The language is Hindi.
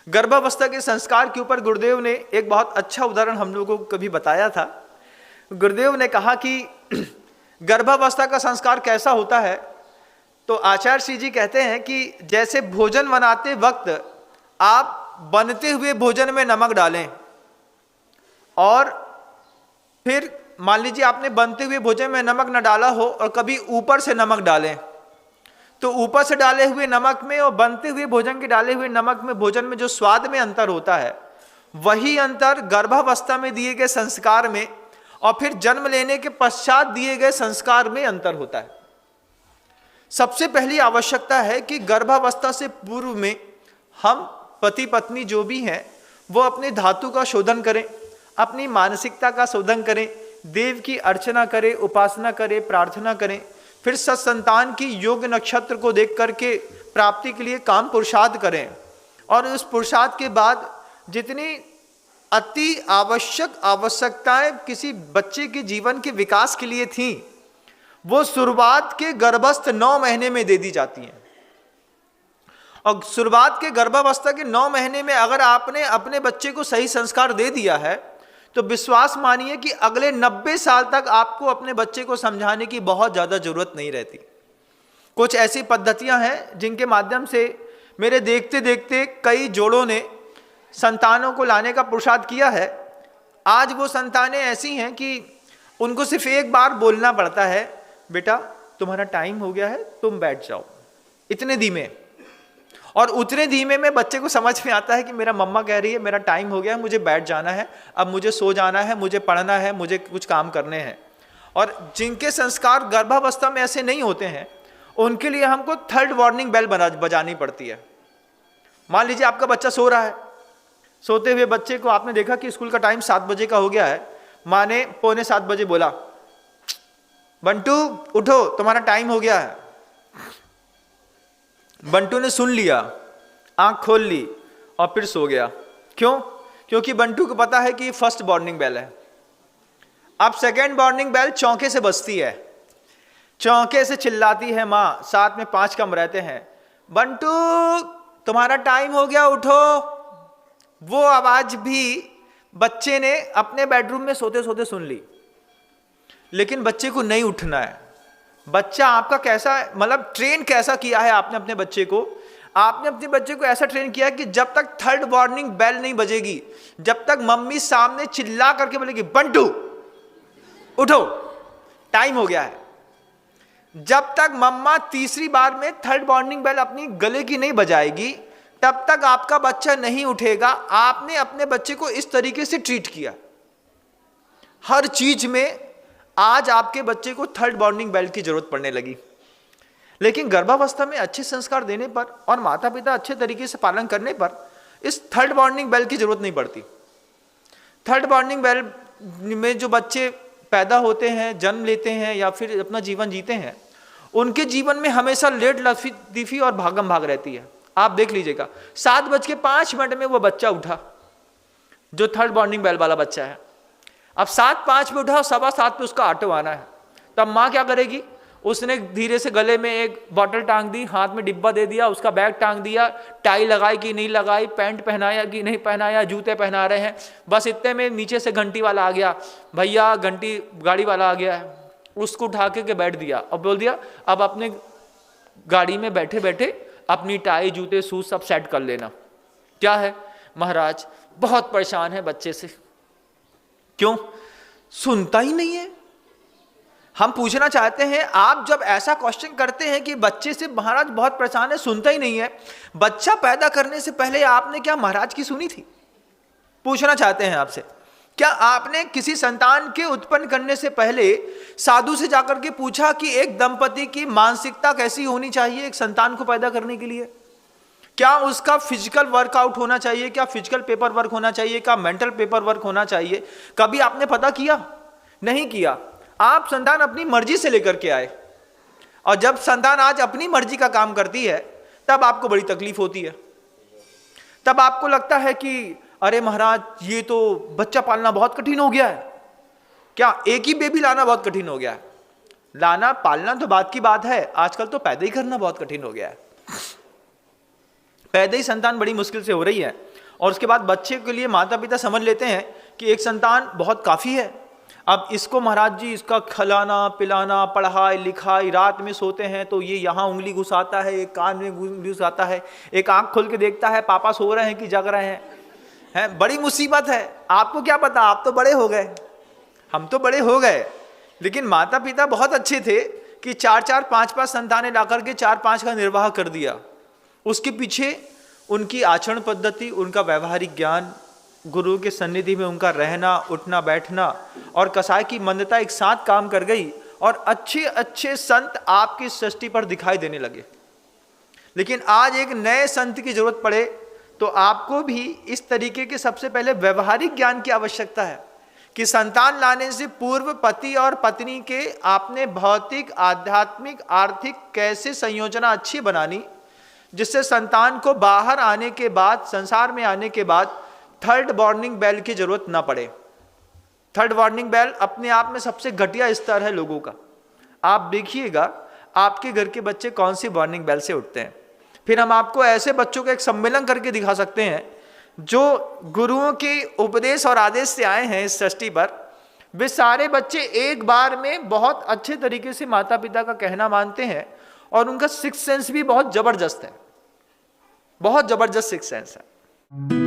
गर्भावस्था के संस्कार के ऊपर गुरुदेव ने एक बहुत अच्छा उदाहरण हम लोगों को कभी बताया था। गुरुदेव ने कहा कि गर्भावस्था का संस्कार कैसा होता है, तो आचार्य श्री जी कहते हैं कि जैसे भोजन बनाते वक्त आप बनते हुए भोजन में नमक डालें और फिर मान लीजिए आपने बनते हुए भोजन में नमक न डाला हो और कभी ऊपर से नमक डालें, तो ऊपर से डाले हुए नमक में और बनते हुए भोजन के डाले हुए नमक में भोजन में जो स्वाद में अंतर होता है, वही अंतर गर्भावस्था में दिए गए संस्कार में और फिर जन्म लेने के पश्चात दिए गए संस्कार में अंतर होता है। सबसे पहली आवश्यकता है कि गर्भावस्था से पूर्व में हम पति पत्नी जो भी हैं वो अपने धातु का शोधन करें, अपनी मानसिकता का शोधन करें, देव की अर्चना करें, उपासना करें, प्रार्थना करें, फिर सत्संतान की योग नक्षत्र को देख करके प्राप्ति के लिए काम पुरुषार्थ करें। और उस पुरुषार्थ के बाद जितनी अति आवश्यकताएं किसी बच्चे के जीवन के विकास के लिए थी, वो शुरुआत के गर्भस्थ 9 महीने में दे दी जाती हैं। और शुरुआत के गर्भावस्था के 9 महीने में अगर आपने अपने बच्चे को सही संस्कार दे दिया है, तो विश्वास मानिए कि अगले 90 साल तक आपको अपने बच्चे को समझाने की बहुत ज़्यादा जरूरत नहीं रहती। कुछ ऐसी पद्धतियां हैं जिनके माध्यम से मेरे देखते देखते कई जोड़ों ने संतानों को लाने का पुरुषार्थ किया है। आज वो संतानें ऐसी हैं कि उनको सिर्फ एक बार बोलना पड़ता है, बेटा तुम्हारा टाइम हो गया है, तुम बैठ जाओ, इतने धीमे। और उतने धीमे में बच्चे को समझ में आता है कि मेरा मम्मा कह रही है मेरा टाइम हो गया है, मुझे बैठ जाना है, अब मुझे सो जाना है, मुझे पढ़ना है, मुझे कुछ काम करने हैं। और जिनके संस्कार गर्भावस्था में ऐसे नहीं होते हैं, उनके लिए हमको 3rd वार्निंग बेल बजानी पड़ती है। मान लीजिए आपका बच्चा सो रहा है, सोते हुए बच्चे को आपने देखा कि स्कूल का टाइम 7 बजे का हो गया है, माँ ने 6:45 बजे बोला, बंटू उठो तुम्हारा टाइम हो गया है। बंटू ने सुन लिया, आंख खोल ली और फिर सो गया। क्यों? क्योंकि बंटू को पता है कि फर्स्ट वार्निंग बेल है। अब सेकेंड वार्निंग बेल चौंके से बजती है, चौंके से चिल्लाती है माँ, साथ में 5 कम रहते हैं, बंटू तुम्हारा टाइम हो गया उठो। वो आवाज भी बच्चे ने अपने बेडरूम में सोते सोते सुन ली, लेकिन बच्चे को नहीं उठना है। बच्चा आपका कैसा मतलब ट्रेन कैसा किया है आपने अपने बच्चे को? आपने अपने बच्चे को ऐसा ट्रेन किया कि जब तक 3rd वार्निंग बेल नहीं बजेगी, जब तक मम्मी सामने चिल्ला करके बोलेगी बंटू उठो टाइम हो गया है, जब तक मम्मा तीसरी बार में 3rd वार्निंग बेल अपनी गले की नहीं बजाएगी, तब तक आपका बच्चा नहीं उठेगा। आपने अपने बच्चे को इस तरीके से ट्रीट किया। हर चीज में आज आपके बच्चे को 3rd वार्निंग बेल की जरूरत पड़ने लगी। लेकिन गर्भावस्था में अच्छे संस्कार देने पर और माता पिता अच्छे तरीके से पालन करने पर इस 3rd वार्निंग बेल की जरूरत नहीं पड़ती। 3rd वार्निंग बेल में जो बच्चे पैदा होते हैं, जन्म लेते हैं या फिर अपना जीवन जीते हैं, उनके जीवन में हमेशा लेट लतीफी और भागम भाग रहती है। आप देख लीजिएगा 7:05 में वो बच्चा उठा जो 3rd वार्निंग बेल वाला बच्चा है। अब 7:05 में उठा, 7:15 पे उसका ऑटो आना है, तब माँ क्या करेगी? उसने धीरे से गले में एक बॉटल टांग दी, हाथ में डिब्बा दे दिया, उसका बैग टांग दिया, टाई लगाई कि नहीं लगाई, पैंट पहनाया कि नहीं पहनाया, जूते पहना रहे हैं, बस इतने में नीचे से घंटी वाला आ गया, भैया घंटी गाड़ी वाला आ गया है। उसको उठा के बैठ दिया और बोल दिया अब अपने गाड़ी में बैठे बैठे अपनी टाई जूते शूज सब सेट कर लेना। क्या है महाराज, बहुत परेशान है बच्चे से। क्यों? सुनता ही नहीं है। हम पूछना चाहते हैं, आप जब ऐसा क्वेश्चन करते हैं कि बच्चे से महाराज बहुत परेशान है, सुनता ही नहीं है, बच्चा पैदा करने से पहले आपने क्या महाराज की सुनी थी? पूछना चाहते हैं आपसे, क्या आपने किसी संतान के उत्पन्न करने से पहले साधु से जाकर के पूछा कि एक दंपति की मानसिकता कैसी होनी चाहिए एक संतान को पैदा करने के लिए? क्या उसका फिजिकल वर्कआउट होना चाहिए, क्या फिजिकल पेपर वर्क होना चाहिए, क्या मेंटल पेपर वर्क होना चाहिए? कभी आपने पता किया? नहीं किया। आप संतान अपनी मर्जी से लेकर के आए, और जब संतान आज अपनी मर्जी का काम करती है तब आपको बड़ी तकलीफ होती है। तब आपको लगता है कि अरे महाराज ये तो बच्चा पालना बहुत कठिन हो गया है। क्या एक ही बेबी लाना बहुत कठिन हो गया है? लाना पालना तो बात की बात है, आजकल तो पैदा ही करना बहुत कठिन हो गया है। पैदा ही संतान बड़ी मुश्किल से हो रही है, और उसके बाद बच्चे के लिए माता पिता समझ लेते हैं कि एक संतान बहुत काफ़ी है। अब इसको महाराज जी इसका खिलाना पिलाना, पढ़ाई लिखाई, रात में सोते हैं तो ये यहाँ उंगली घुसाता है, एक कान में उंगली घुसाता है, एक आंख खोल के देखता है पापा सो रहे हैं कि जग रहे हैं, बड़ी मुसीबत है। आपको क्या पता, आप तो बड़े हो गए, हम तो बड़े हो गए, लेकिन माता पिता बहुत अच्छे थे कि 4-4 5-5 संतानें ला करके 4-5 का निर्वाह कर दिया। उसके पीछे उनकी आचरण पद्धति, उनका व्यवहारिक ज्ञान, गुरु के सन्निधि में उनका रहना उठना बैठना और कसाई की मंदता एक साथ काम कर गई, और अच्छे अच्छे संत आपकी सृष्टि पर दिखाई देने लगे। लेकिन आज एक नए संत की जरूरत पड़े तो आपको भी इस तरीके के सबसे पहले व्यवहारिक ज्ञान की आवश्यकता है कि संतान लाने से पूर्व पति और पत्नी के आपने भौतिक, आध्यात्मिक, आर्थिक कैसे संयोजना अच्छी बनानी, जिससे संतान को बाहर आने के बाद, संसार में आने के बाद थर्ड वार्निंग बेल की जरूरत ना पड़े। थर्ड वार्निंग बेल अपने आप में सबसे घटिया स्तर है लोगों का। आप देखिएगा आपके घर के बच्चे कौन सी वार्निंग बेल से उठते हैं। फिर हम आपको ऐसे बच्चों का एक सम्मेलन करके दिखा सकते हैं जो गुरुओं के उपदेश और आदेश से आए हैं इस सृष्टि पर। वे सारे बच्चे एक बार में बहुत अच्छे तरीके से माता पिता का कहना मानते हैं, और उनका सिक्स सेंस भी बहुत जबरदस्त है, बहुत जबरदस्त सिक्स सेंस है।